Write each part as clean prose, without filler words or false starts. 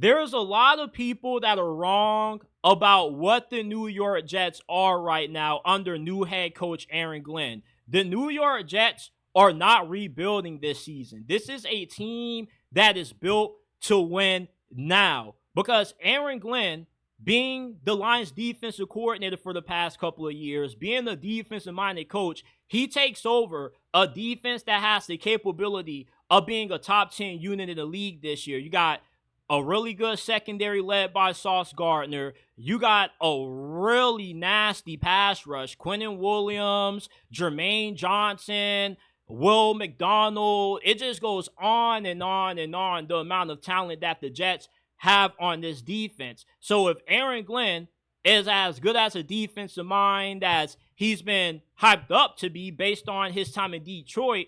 there's a lot of people that are wrong about what the New York Jets are right now under new head coach Aaron Glenn. The New York Jets are not rebuilding this season. This is a team that is built to win now because Aaron Glenn, being the Lions defensive coordinator for the past couple of years, being a defensive minded coach, he takes over a defense that has the capability of being a top 10 unit in the league this year. You got a really good secondary led by Sauce Gardner. You got a really nasty pass rush. Quinnen Williams, Jermaine Johnson, Will McDonald. It just goes on and on and on, the amount of talent that the Jets have on this defense. So if Aaron Glenn is as good as a defensive mind as he's been hyped up to be based on his time in Detroit,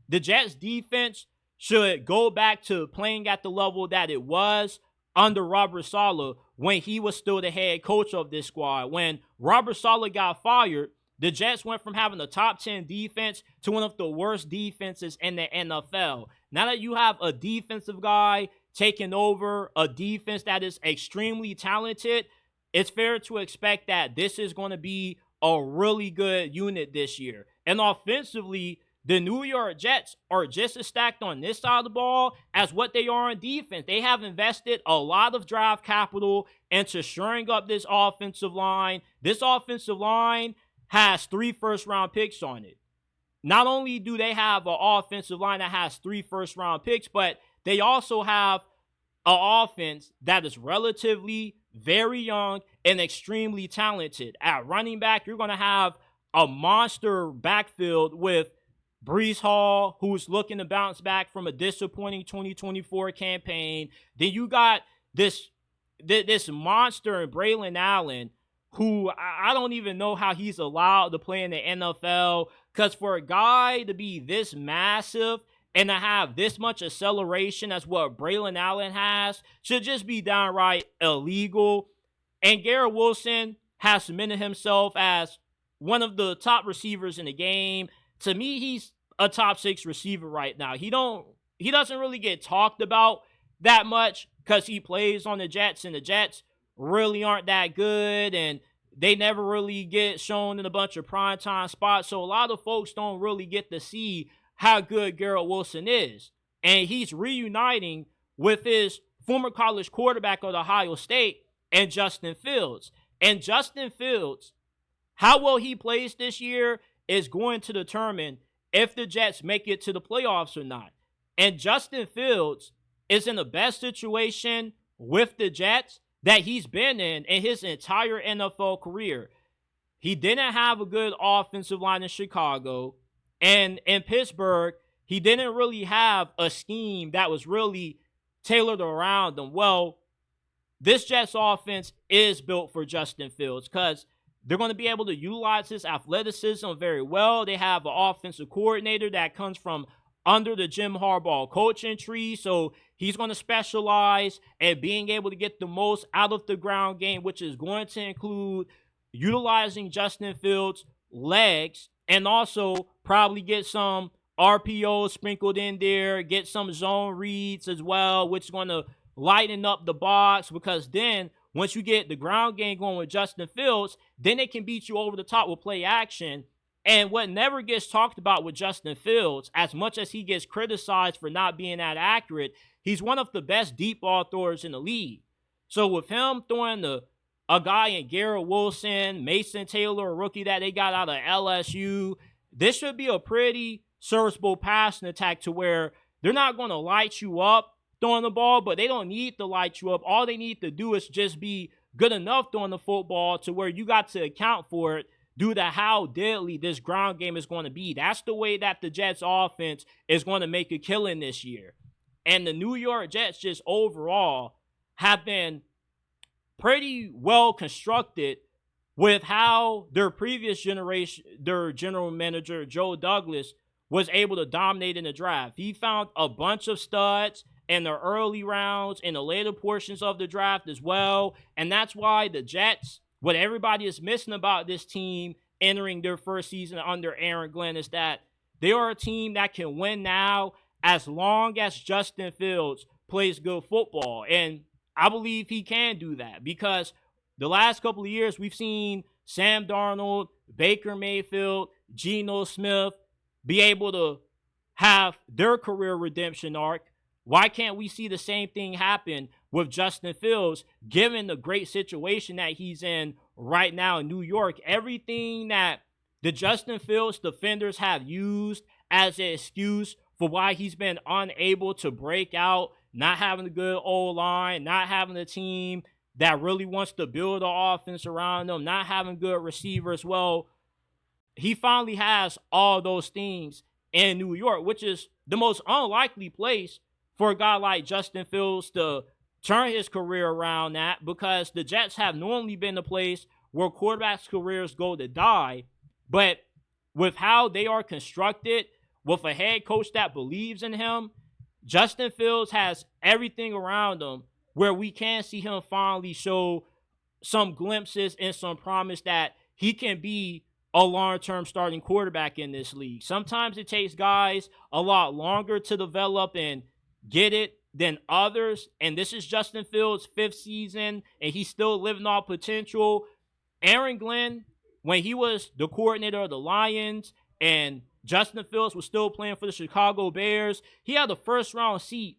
the Jets defense should go back to playing at the level that it was under Robert Saleh when he was still the head coach of this squad. When Robert Saleh got fired, the Jets went from having a top 10 defense to one of the worst defenses in the NFL. Now that you have a defensive guy taking over a defense that is extremely talented, it's fair to expect that this is going to be a really good unit this year. And offensively, the New York Jets are just as stacked on this side of the ball as what they are on defense. They have invested a lot of draft capital into shoring up this offensive line. This offensive line has 3 first-round picks on it. Not only do they have an offensive line that has 3 first-round picks, but they also have an offense that is relatively very young and extremely talented. At running back, you're going to have a monster backfield with Breece Hall, who's looking to bounce back from a disappointing 2024 campaign. Then you got this monster in Braylon Allen, who I don't even know how he's allowed to play in the NFL, because for a guy to be this massive and to have this much acceleration as what Braylon Allen has should just be downright illegal. And Garrett Wilson has cemented himself as one of the top receivers in the game. To me, he's a top 6 receiver right now. He doesn't really get talked about that much because he plays on the Jets, and the Jets really aren't that good, and they never really get shown in a bunch of primetime spots. So a lot of folks don't really get to see how good Garrett Wilson is. And he's reuniting with his former college quarterback at Ohio State and Justin Fields. And Justin Fields, how well he plays this year is going to determine if the Jets make it to the playoffs or not. And Justin Fields is in the best situation with the Jets that he's been in his entire NFL career. He didn't have a good offensive line in Chicago. And in Pittsburgh, he didn't really have a scheme that was really tailored around them. Well, this Jets offense is built for Justin Fields because they're going to be able to utilize his athleticism very well. They have an offensive coordinator that comes from under the Jim Harbaugh coaching tree. So he's going to specialize in being able to get the most out of the ground game, which is going to include utilizing Justin Fields' legs and also probably get some RPOs sprinkled in there, get some zone reads as well, which is going to lighten up the box, because then once you get the ground game going with Justin Fields, then they can beat you over the top with play action. And what never gets talked about with Justin Fields, as much as he gets criticized for not being that accurate, he's one of the best deep ball throwers in the league. So with him throwing a guy in Garrett Wilson, Mason Taylor, a rookie that they got out of LSU, this should be a pretty serviceable passing attack to where they're not going to light you up throwing the ball, but they don't need to light you up. All they need to do is just be good enough throwing the football to where you got to account for it due to how deadly this ground game is going to be. That's the way that the Jets offense is going to make a killing this year. And the New York Jets just overall have been pretty well constructed with how their previous generation, their general manager, Joe Douglas, was able to dominate in the draft. He found a bunch of studs in the early rounds, in the later portions of the draft as well. And that's why the Jets, what everybody is missing about this team entering their first season under Aaron Glenn, is that they are a team that can win now as long as Justin Fields plays good football. And I believe he can do that because the last couple of years we've seen Sam Darnold, Baker Mayfield, Geno Smith be able to have their career redemption arc. Why can't we see the same thing happen with Justin Fields, given the great situation that he's in right now in New York? Everything that the Justin Fields defenders have used as an excuse for why he's been unable to break out, not having a good O-line, not having a team that really wants to build an offense around them, not having good receivers. Well, he finally has all those things in New York, which is the most unlikely place for a guy like Justin Fields to turn his career around at, because the Jets have normally been the place where quarterbacks' careers go to die. But with how they are constructed, with a head coach that believes in him, Justin Fields has everything around him where we can see him finally show some glimpses and some promise that he can be a long-term starting quarterback in this league. Sometimes it takes guys a lot longer to develop and get it than others, and this is Justin Fields' 5th season, and he's still living off potential. Aaron Glenn, when he was the coordinator of the Lions and Justin Fields was still playing for the Chicago Bears, he had the first-round seat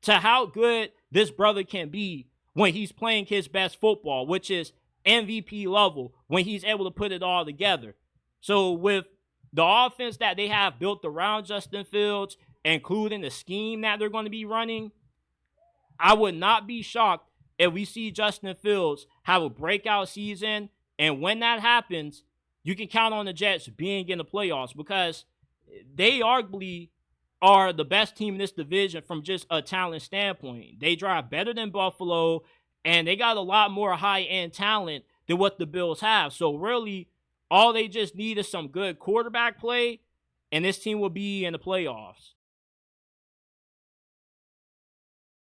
to how good this brother can be when he's playing his best football, which is MVP level, when he's able to put it all together. So with the offense that they have built around Justin Fields, including the scheme that they're going to be running, I would not be shocked if we see Justin Fields have a breakout season. And when that happens, you can count on the Jets being in the playoffs, because they arguably are the best team in this division from just a talent standpoint. They drive better than Buffalo, and they got a lot more high-end talent than what the Bills have. So really, all they just need is some good quarterback play, and this team will be in the playoffs.